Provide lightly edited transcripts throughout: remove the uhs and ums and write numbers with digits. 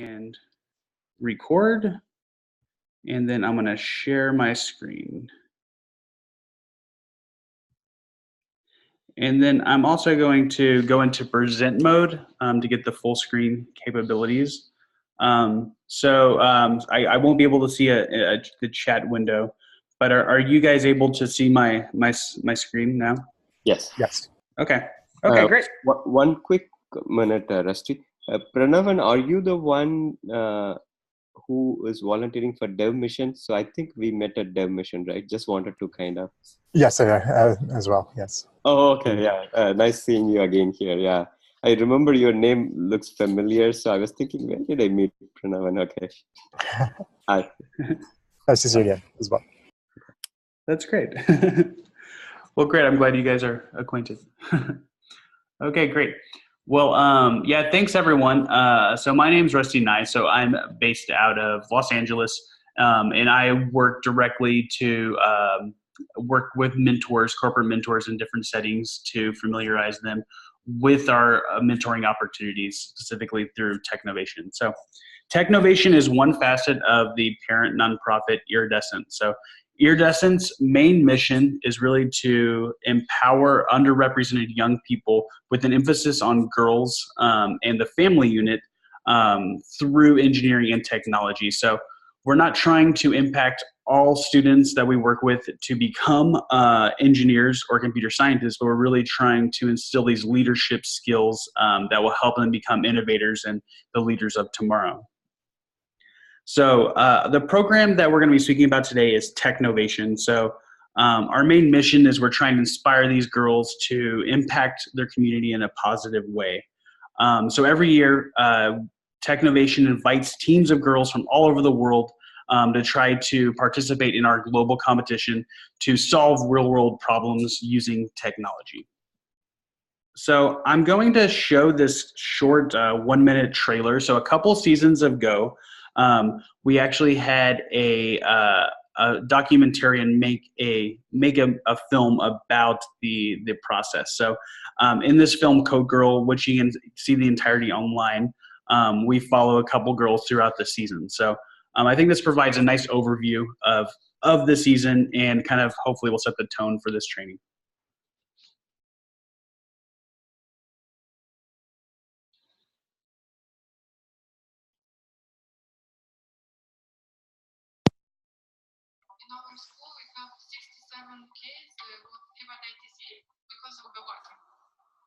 and record, and then I'm going to share my screen. And then I'm also going to go into present mode to get the full screen capabilities. I won't be able to see the chat window, but are you guys able to see my screen now? Yes. Yes. Okay. Okay, great. One quick minute, Rusty. Pranavan, are you the one who is volunteering for dev mission? So I think we met at dev mission, right? Just wanted to kind of. Yes, as well. Yes. Oh, okay. Yeah. Nice seeing you again here. Yeah. I remember your name looks familiar. So I was thinking, where did I meet Pranavan? Okay. Hi. Nice to see you again as well. That's great. Well, great. I'm glad you guys are acquainted. Okay, great. Well, yeah, thanks everyone. So my name's Rusty Nye. So I'm based out of Los Angeles, and I work directly to work with mentors, corporate mentors in different settings to familiarize them with our mentoring opportunities, specifically through Technovation. So Technovation is one facet of the parent nonprofit Iridescent. So Iridescent's main mission is really to empower underrepresented young people with an emphasis on girls and the family unit through engineering and technology. So we're not trying to impact all students that we work with to become engineers or computer scientists, but we're really trying to instill these leadership skills that will help them become innovators and the leaders of tomorrow. So the program that we're going to be speaking about today is Technovation. So our main mission is we're trying to inspire these girls to impact their community in a positive way. So every year, Technovation invites teams of girls from all over the world to try to participate in our global competition to solve real-world problems using technology. So I'm going to show this short 1-minute trailer. So a couple seasons ago, we actually had a documentarian make a film about the process. So in this film, Code Girl, which you can see the entirety online, we follow a couple girls throughout the season. So I think this provides a nice overview of the season and kind of hopefully will set the tone for this training. In our school, we have 67 kids with hepatitis A because of the water.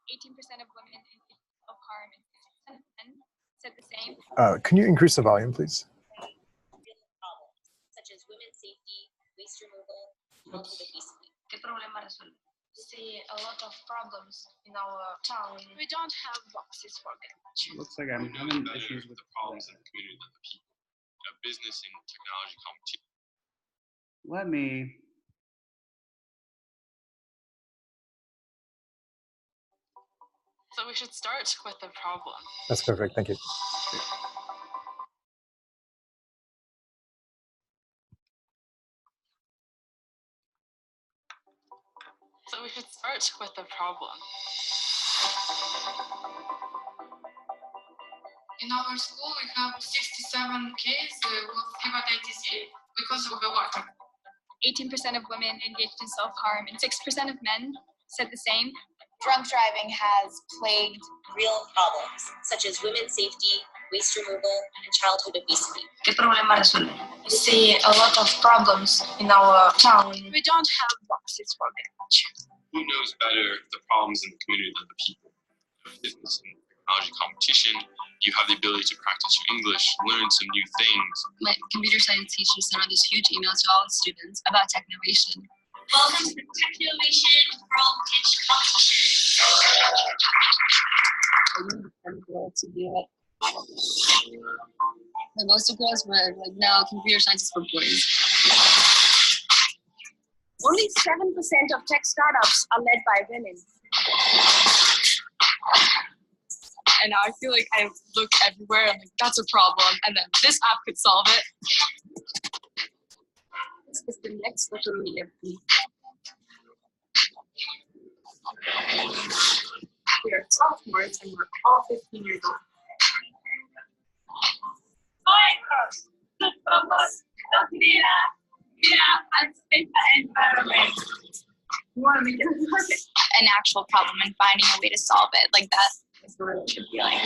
18% of women in of harm and 6% of men said the same. Can you increase the volume, please? Problems such as women's safety, waste removal, childhood obesity. ¿Qué problema resuelve? See a lot of problems in our town. We don't have boxes for garbage. Looks like I'm having issues with the problems in the community than the people. Business and technology competition. Let me. So we should start with the problem. That's perfect. Thank you. So we should start with the problem. In our school, we have 67 kids with hepatitis A because of the water. 18% of women engaged in self-harm and 6% of men said the same. Drunk driving has plagued real problems such as women's safety, waste removal, and childhood obesity. ¿Qué problema resuelve? We see a lot of problems in our town. We don't have boxes for garbage. Who knows better the problems in the community than the people? Business and technology competition, you have the ability to practice your English, learn some new things. My computer science teacher sent out this huge email to all the students about Technovation. Welcome to the Technovation World Pitch Competition. To do it. And most of girls were like, no, computer science is for boys. Only 7% of tech startups are led by women. And now I feel like I look everywhere and like, that's a problem. And then this app could solve it. This is the next social media. We are sophomores and we're all 15 years old. an actual problem and finding a way to solve it. Like that is the really good feeling.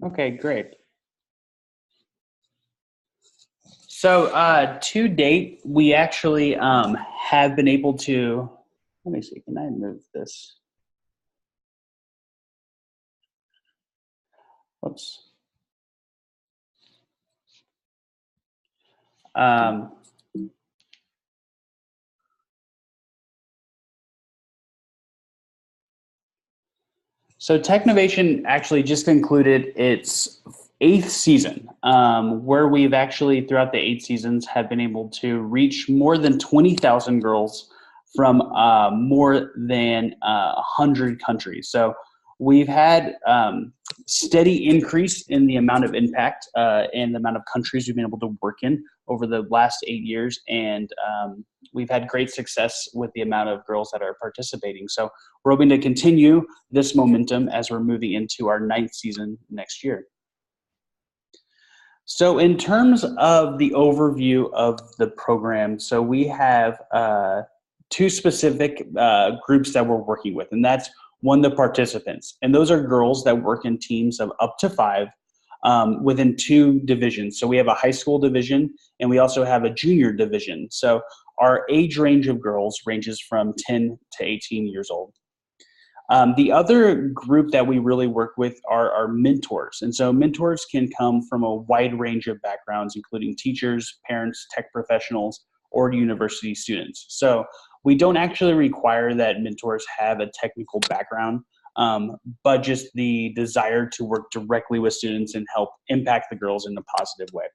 Okay, great. So to date, we actually have been able to, let me see, can I move this? Whoops. So Technovation actually just concluded its 8th season, where we've actually, throughout the 8 seasons, have been able to reach more than 20,000 girls from more than 100 countries. So we've had steady increase in the amount of impact and the amount of countries we've been able to work in over the last 8 years, and we've had great success with the amount of girls that are participating. So we're hoping to continue this momentum as we're moving into our 9th season next year. So in terms of the overview of the program, so we have 2 specific groups that we're working with, and that's one, the participants. And those are girls that work in teams of up to 5 within 2 divisions. So we have a high school division, and we also have a junior division. So our age range of girls ranges from 10 to 18 years old. The other group that we really work with are our mentors. And so mentors can come from a wide range of backgrounds, including teachers, parents, tech professionals, or university students. So we don't actually require that mentors have a technical background, but just the desire to work directly with students and help impact the girls in a positive way.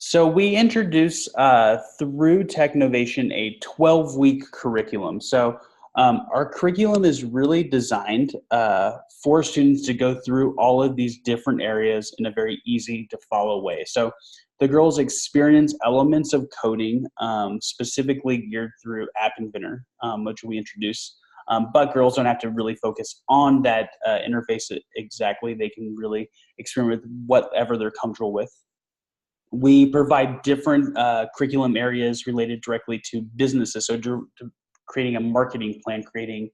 So we introduce through Technovation a 12-week curriculum. So our curriculum is really designed for students to go through all of these different areas in a very easy to follow way. So the girls experience elements of coding specifically geared through App Inventor, which we introduce. But girls don't have to really focus on that interface exactly. They can really experiment with whatever they're comfortable with. We provide different curriculum areas related directly to businesses, so to creating a marketing plan, creating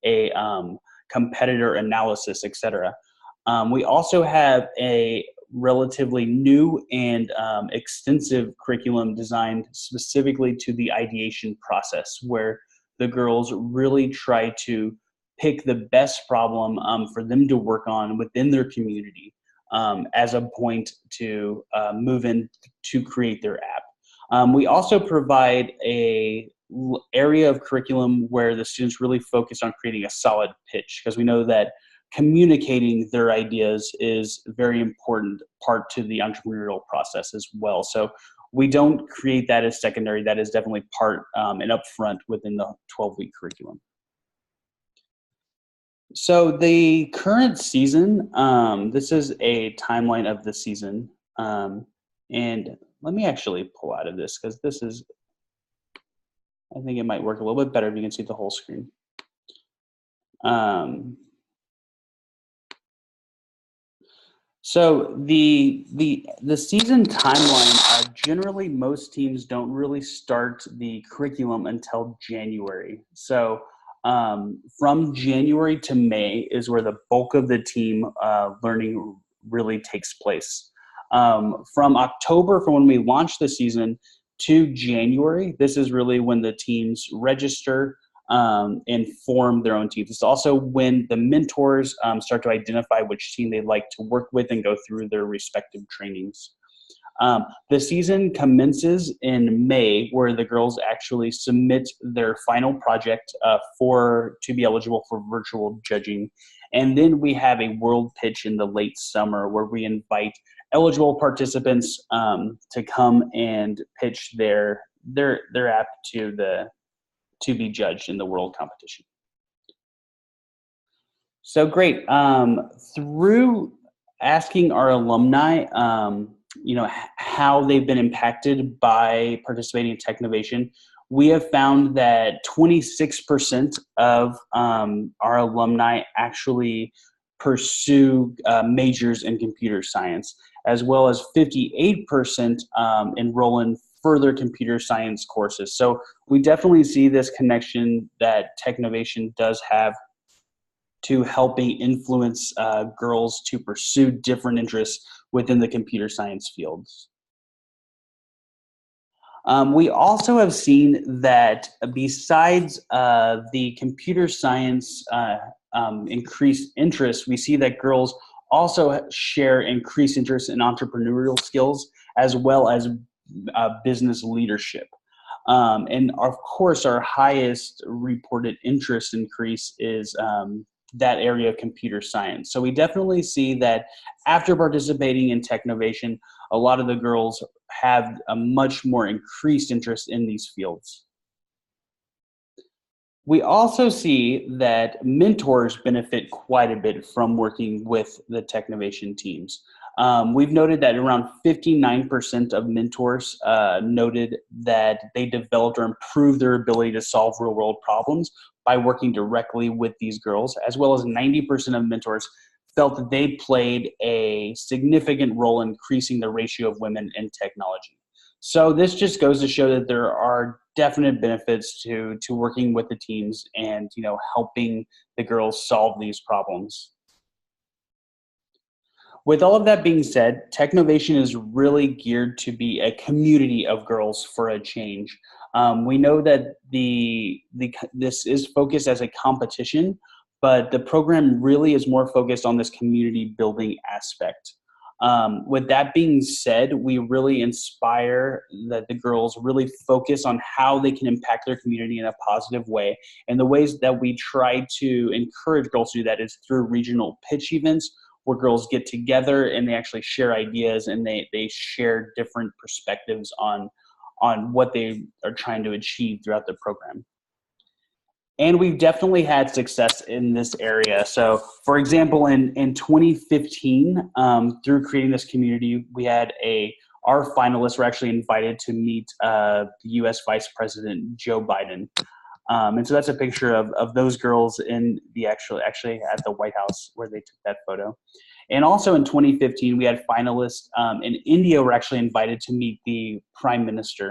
a competitor analysis, etc. We also have a relatively new and extensive curriculum designed specifically to the ideation process, where the girls really try to pick the best problem for them to work on within their community. As a point to move in to create their app. We also provide a area of curriculum where the students really focus on creating a solid pitch, because we know that communicating their ideas is a very important part to the entrepreneurial process as well. So we don't create that as secondary. That is definitely part and upfront within the 12-week curriculum. So the current season, this is a timeline of the season. And let me actually pull out of this, because this is, I think it might work a little bit better if you can see the whole screen. So the season timeline, generally most teams don't really start the curriculum until January. So from January to May is where the bulk of the team learning really takes place. From October, from when we launch the season, to January, this is really when the teams register and form their own teams. It's also when the mentors start to identify which team they'd like to work with and go through their respective trainings. The season commences in May, where the girls actually submit their final project to be eligible for virtual judging. And then we have a world pitch in the late summer, where we invite eligible participants to come and pitch their app to be judged in the world competition. So great. Through asking our alumni, how they've been impacted by participating in Technovation, we have found that 26% of our alumni actually pursue majors in computer science, as well as 58% enroll in further computer science courses. So we definitely see this connection that Technovation does have to helping influence girls to pursue different interests within the computer science fields. We also have seen that besides the computer science increased interest, we see that girls also share increased interest in entrepreneurial skills as well as business leadership. And of course, our highest reported interest increase is that area of computer science. So we definitely see that after participating in Technovation, a lot of the girls have a much more increased interest in these fields. We also see that mentors benefit quite a bit from working with the Technovation teams. We've noted that around 59% of mentors noted that they developed or improved their ability to solve real-world problems by working directly with these girls, as well as 90% of mentors felt that they played a significant role in increasing the ratio of women in technology. So this just goes to show that there are definite benefits to working with the teams and helping the girls solve these problems. With all of that being said, Technovation is really geared to be a community of girls for a change. We know that this is focused as a competition, but the program really is more focused on this community building aspect. With that being said, we really inspire that the girls really focus on how they can impact their community in a positive way. And the ways that we try to encourage girls to do that is through regional pitch events, where girls get together and they actually share ideas and they share different perspectives on what they are trying to achieve throughout the program. And we've definitely had success in this area. So for example, in 2015, through creating this community, we had our finalists were actually invited to meet the US Vice President Joe Biden. And so that's a picture of those girls in the actually at the White House where they took that photo. And also in 2015, we had finalists in India were actually invited to meet the Prime Minister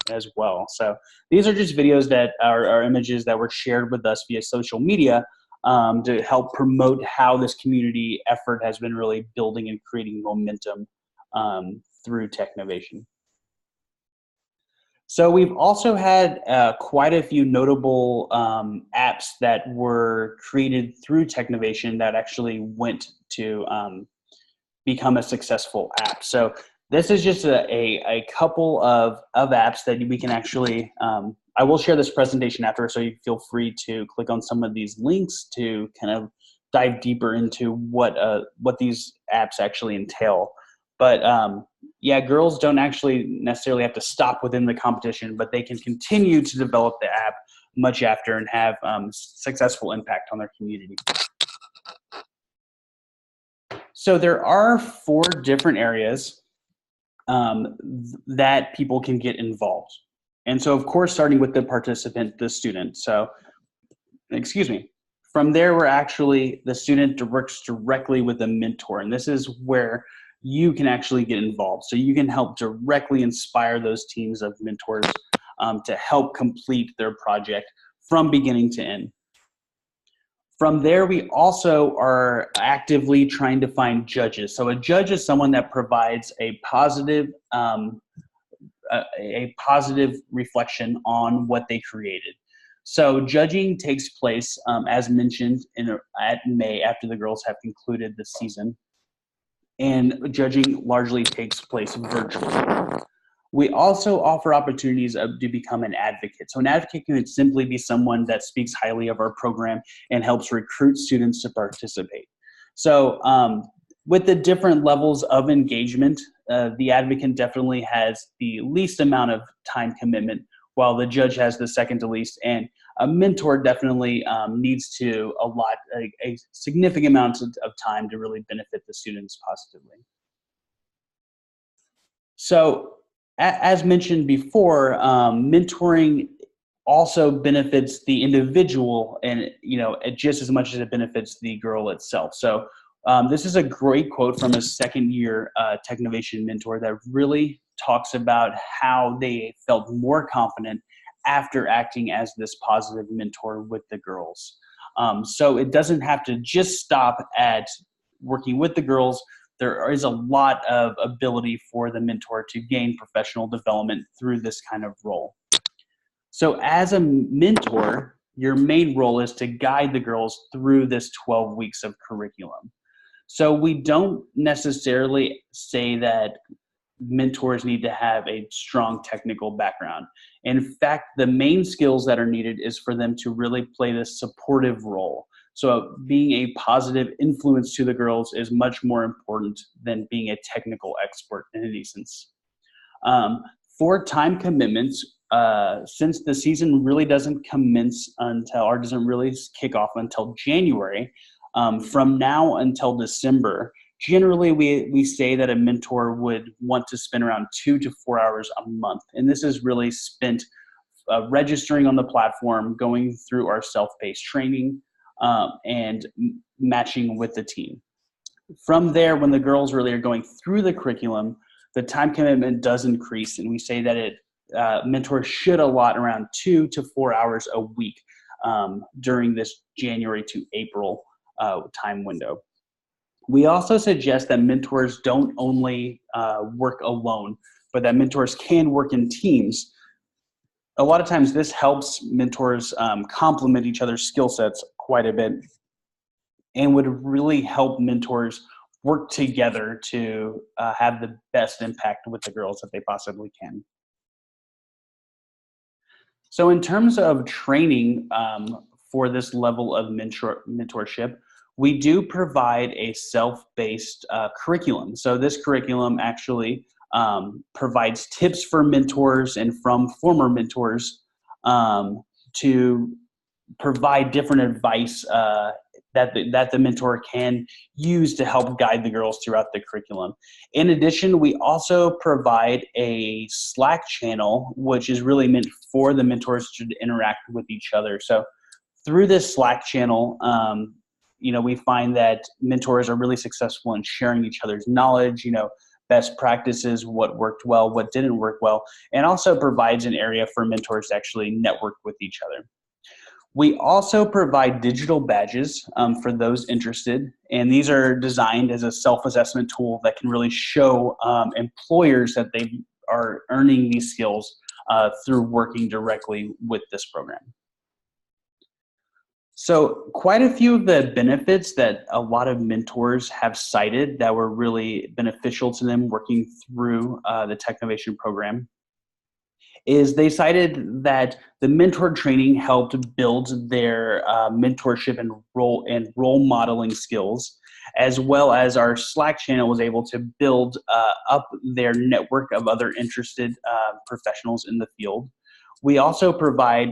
as well. So these are just videos that are images that were shared with us via social media to help promote how this community effort has been really building and creating momentum through Technovation. So we've also had quite a few notable apps that were created through Technovation that actually went to become a successful app. So this is just a couple of apps that we can actually, I will share this presentation after, so you feel free to click on some of these links to kind of dive deeper into what these apps actually entail. But yeah, girls don't actually necessarily have to stop within the competition, but they can continue to develop the app much after and have successful impact on their community. So there are 4 different areas that people can get involved. And so of course, starting with the participant, the student. So, excuse me. From there, the student works directly with a mentor. And this is where you can actually get involved. So you can help directly inspire those teams of mentors to help complete their project from beginning to end. From there, we also are actively trying to find judges. So a judge is someone that provides a positive reflection on what they created. So judging takes place, as mentioned, at May after the girls have concluded the season. And judging largely takes place virtually. We also offer opportunities to become an advocate. So an advocate can simply be someone that speaks highly of our program and helps recruit students to participate. So with the different levels of engagement, the advocate definitely has the least amount of time commitment, while the judge has the second to least, and a mentor definitely needs to allot a significant amount of time to really benefit the students positively. So as mentioned before, mentoring also benefits the individual, and just as much as it benefits the girl itself. So this is a great quote from a second-year Technovation mentor that really talks about how they felt more confident after acting as this positive mentor with the girls. So it doesn't have to just stop at working with the girls. There is a lot of ability for the mentor to gain professional development through this kind of role. So as a mentor, your main role is to guide the girls through this 12 weeks of curriculum. So we don't necessarily say that mentors need to have a strong technical background. In fact, the main skills that are needed is for them to really play this supportive role. So being a positive influence to the girls is much more important than being a technical expert in any sense. For time commitments, since the season really doesn't commence until, or doesn't really kick off until January, from now until December, generally we say that a mentor would want to spend around 2 to 4 hours a month. And this is really spent registering on the platform, going through our self-paced training, and matching with the team. From there, when the girls really are going through the curriculum, the time commitment does increase, and we say that mentors should allot around 2 to 4 hours a week during this January to April time window. We also suggest that mentors don't only work alone, but that mentors can work in teams. A lot of times this helps mentors complement each other's skill sets quite a bit, and would really help mentors work together to have the best impact with the girls that they possibly can. So in terms of training for this level of mentorship, we do provide a self-based curriculum. So this curriculum actually provides tips for mentors and from former mentors to provide different advice that the mentor can use to help guide the girls throughout the curriculum. In addition, we also provide a Slack channel, which is really meant for the mentors to interact with each other. So through this Slack channel, we find that mentors are really successful in sharing each other's knowledge, best practices, what worked well, what didn't work well, and also provides an area for mentors to actually network with each other. We also provide digital badges for those interested, and these are designed as a self-assessment tool that can really show employers that they are earning these skills through working directly with this program. So quite a few of the benefits that a lot of mentors have cited that were really beneficial to them working through the Technovation program is they cited that the mentor training helped build their mentorship and role modeling skills, as well as our Slack channel was able to build up their network of other interested professionals in the field. We also provide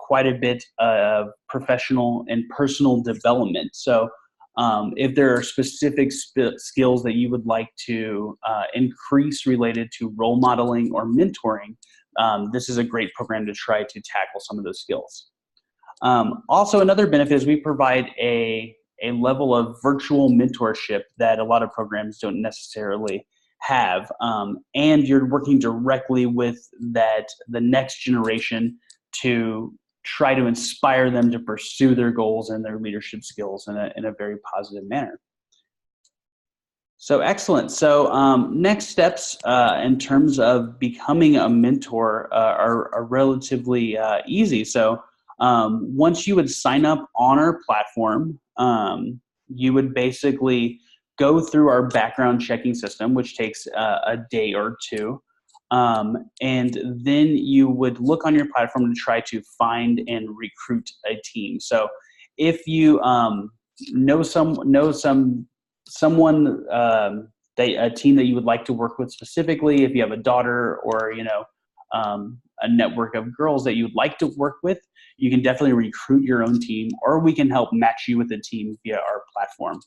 quite a bit of professional and personal development. So if there are specific skills that you would like to increase related to role modeling or mentoring, this is a great program to try to tackle some of those skills. Also, another benefit is we provide a level of virtual mentorship that a lot of programs don't necessarily have, and you're working directly with the next generation to try to inspire them to pursue their goals and their leadership skills in a very positive manner. So excellent. So next steps in terms of becoming a mentor are relatively easy. So once you would sign up on our platform, you would basically go through our background checking system, which takes a day or two. And then you would look on your platform to try to find and recruit a team. So if you know someone, a team that you would like to work with specifically, if you have a daughter or a network of girls that you'd like to work with, you can definitely recruit your own team, or we can help match you with a team via our platform.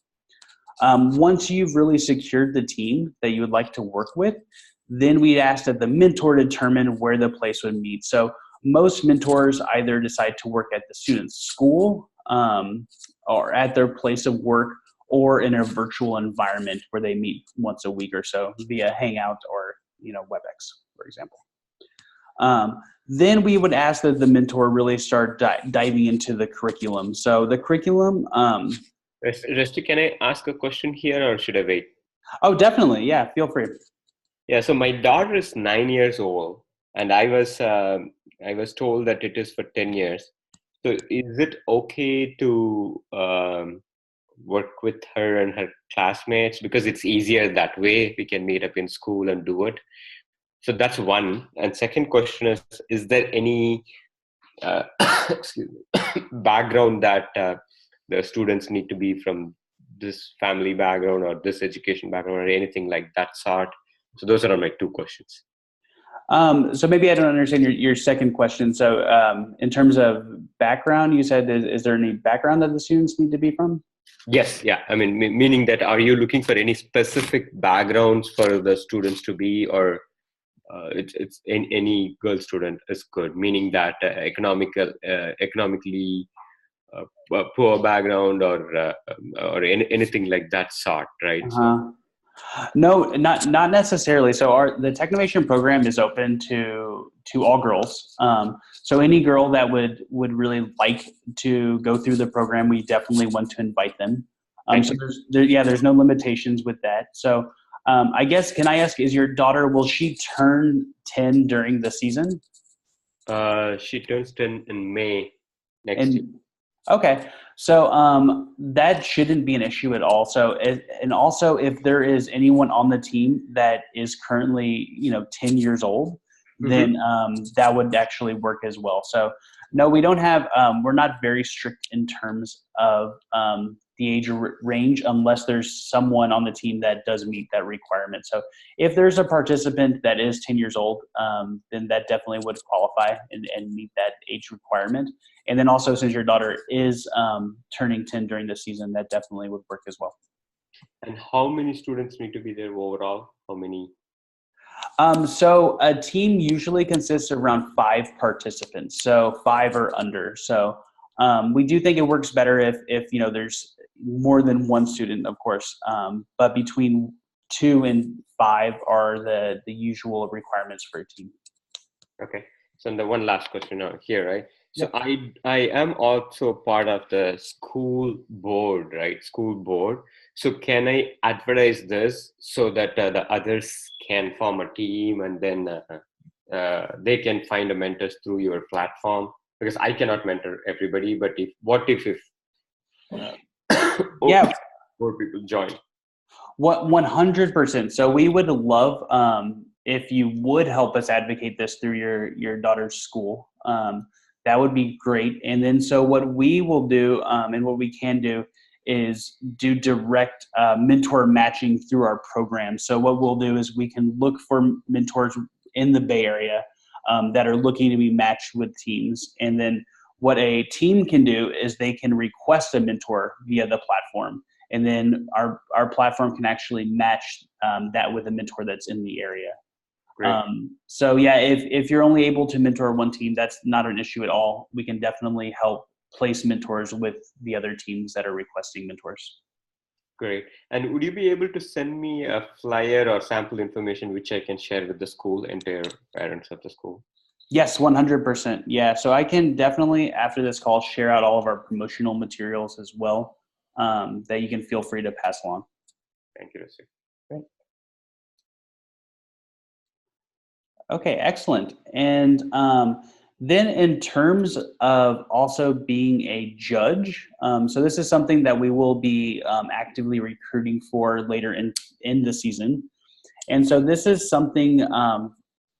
Once you've really secured the team that you would like to work with, then we'd ask that the mentor determine where the place would meet. So most mentors either decide to work at the student's school or at their place of work, or in a virtual environment where they meet once a week or so via Hangout or WebEx, for example. Then we would ask that the mentor really start diving into the curriculum. So the curriculum. Rusty, can I ask a question here, or should I wait? Oh, definitely. Yeah, feel free. Yeah. So my daughter is 9 years old, and I was told that it is for 10 years. So is it okay to work with her and her classmates, because it's easier that way? We can meet up in school and do it. So that's one. And second question is there any excuse me, background that the students need to be from this family background or this education background or anything like that sort? So those are my two questions. So maybe I don't understand your second question. So in terms of background, you said, is there any background that the students need to be from? Yes. Yeah. I mean, meaning that, are you looking for any specific backgrounds for the students to be, or it's any girl student is good, meaning that economically poor background or anything like that sort, right? Uh-huh. No, not necessarily. So the Technovation program is open to all girls. So any girl that would really like to go through the program, we definitely want to invite them. So there's no limitations with that. So I guess, can I ask, is your daughter, will she turn 10 during the season? She turns 10 in May next year. Okay, so that shouldn't be an issue at all. So, and also, if there is anyone on the team that is currently 10 years old, then that would actually work as well. So no, we don't have, we're not very strict in terms of the age range, unless there's someone on the team that does meet that requirement. So if there's a participant that is 10 years old, then that definitely would qualify and meet that age requirement. And then also, since your daughter is turning 10 during the season, that definitely would work as well. And how many students need to be there overall? How many? So a team usually consists of around 5 participants, so 5 or under. So we do think it works better if there's more than one student, of course, but between 2 and 5 are the usual requirements for a team. Okay. So the one last question out here, right? So Yep. I am also part of the school board, right? School board. So can I advertise this so that the others can form a team, and then they can find a mentors through your platform? Because I cannot mentor everybody, but what if Yeah. more people join? 100%. So we would love if you would help us advocate this through your daughter's school. That would be great. And then so what we will do and what we can do is do direct mentor matching through our program. So what we'll do is we can look for mentors in the Bay Area that are looking to be matched with teams. And then what a team can do is they can request a mentor via the platform. And then our platform can actually match that with a mentor that's in the area. So yeah, if you're only able to mentor one team, that's not an issue at all. We can definitely help place mentors with the other teams that are requesting mentors. Great. And would you be able to send me a flyer or sample information which I can share with the school, entire parents of the school? Yes, 100%. Yeah, so I can definitely, after this call, share out all of our promotional materials as well that you can feel free to pass along. Thank you, Rusty. Great. Okay, excellent. And then in terms of also being a judge, so this is something that we will be actively recruiting for later in the season. And so this is something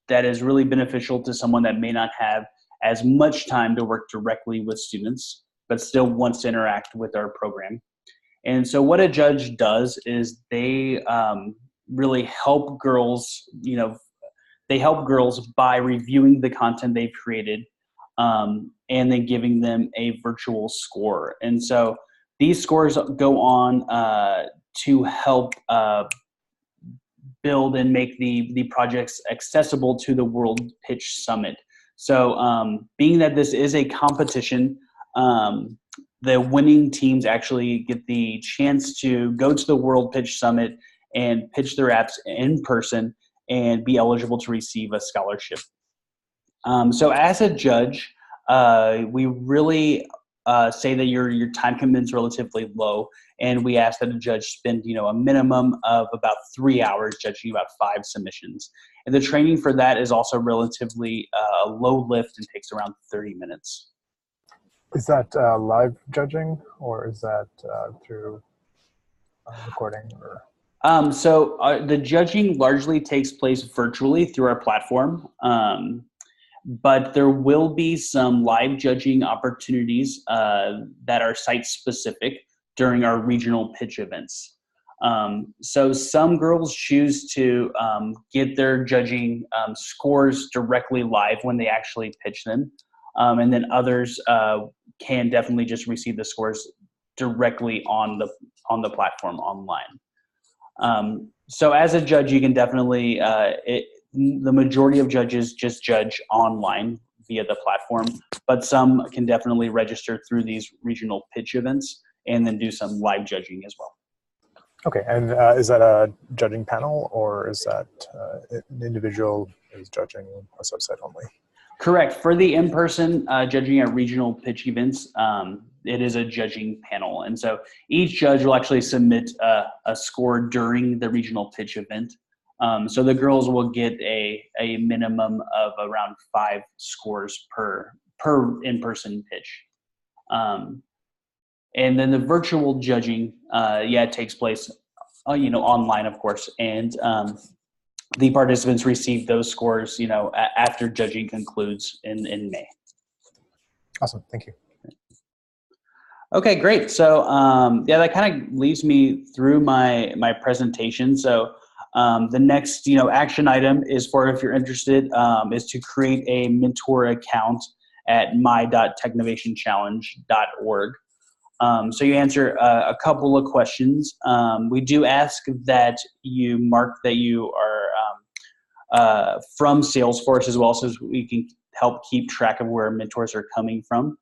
that is really beneficial to someone that may not have as much time to work directly with students, but still wants to interact with our program. And so what a judge does is they really help girls, they help girls by reviewing the content they've created and then giving them a virtual score. And so these scores go on to help build and make the projects accessible to the World Pitch Summit. So being that this is a competition, the winning teams actually get the chance to go to the World Pitch Summit and pitch their apps in person and be eligible to receive a scholarship. So as a judge, we really say that your time commitment is relatively low, and we ask that a judge spend a minimum of about 3 hours judging about 5 submissions. And the training for that is also relatively low lift and takes around 30 minutes. Is that live judging, or is that through recording? Or So the judging largely takes place virtually through our platform. But there will be some live judging opportunities that are site-specific during our regional pitch events. So some girls choose to get their judging scores directly live when they actually pitch them. And then others can definitely just receive the scores directly on the platform online. So as a judge, you can definitely, the majority of judges just judge online via the platform, but some can definitely register through these regional pitch events and then do some live judging as well. Okay, and is that a judging panel, or is that an individual is judging a subset only? Correct. For the in-person judging at regional pitch events, it is a judging panel. And so each judge will actually submit a score during the regional pitch event. So the girls will get a minimum of around 5 scores per in-person pitch. And then the virtual judging, it takes place, online, of course. And the participants receive those scores, after judging concludes in May. Awesome, thank you. Okay, great. So that kind of leads me through my presentation. So the next action item is for, if you're interested, is to create a mentor account at my.technovationchallenge.org. So you answer a couple of questions. We do ask that you mark that you are from Salesforce as well, so we can help keep track of where mentors are coming from.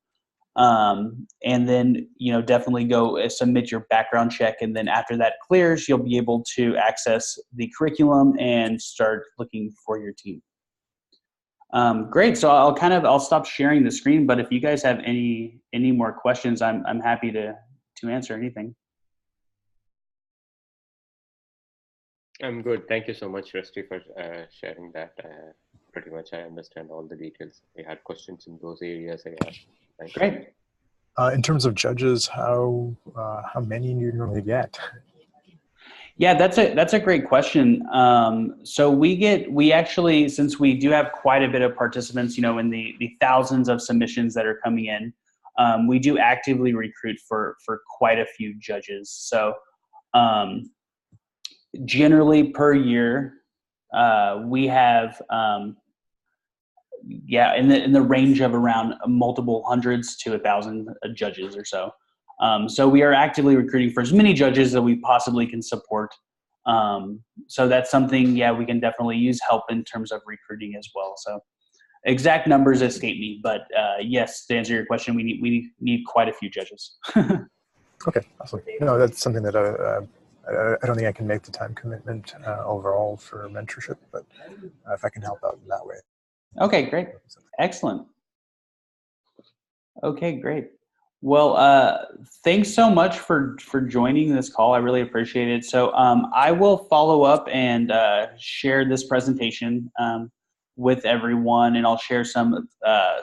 And then, definitely go submit your background check. And then after that clears, you'll be able to access the curriculum and start looking for your team. Great. So I'll stop sharing the screen, but if you guys have any more questions, I'm happy to answer anything. I'm good. Thank you so much, Rusty, for sharing that. Pretty much I understand all the details. I had questions in those areas I asked. Great. In terms of judges, how many do you normally get? Yeah, that's a great question. So we actually, since we do have quite a bit of participants, in the thousands of submissions that are coming in, we do actively recruit for quite a few judges. So generally per year, we have in the range of around multiple hundreds to 1,000 judges or so. So we are actively recruiting for as many judges that we possibly can support. So that's something, we can definitely use help in terms of recruiting as well. So exact numbers escape me, but yes, to answer your question, we need quite a few judges. Okay, awesome. No, that's something that I don't think I can make the time commitment overall for mentorship, but if I can help out in that way. Okay, great. Excellent. Okay, great. Well, thanks so much for joining this call. I really appreciate it. So I will follow up and share this presentation with everyone, and I'll share some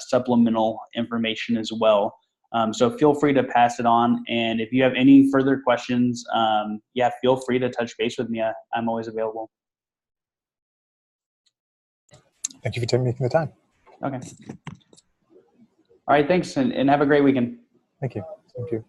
supplemental information as well. So feel free to pass it on. And if you have any further questions, feel free to touch base with me. I'm always available. Thank you for making the time. Okay. All right, thanks, and have a great weekend. Thank you. Thank you.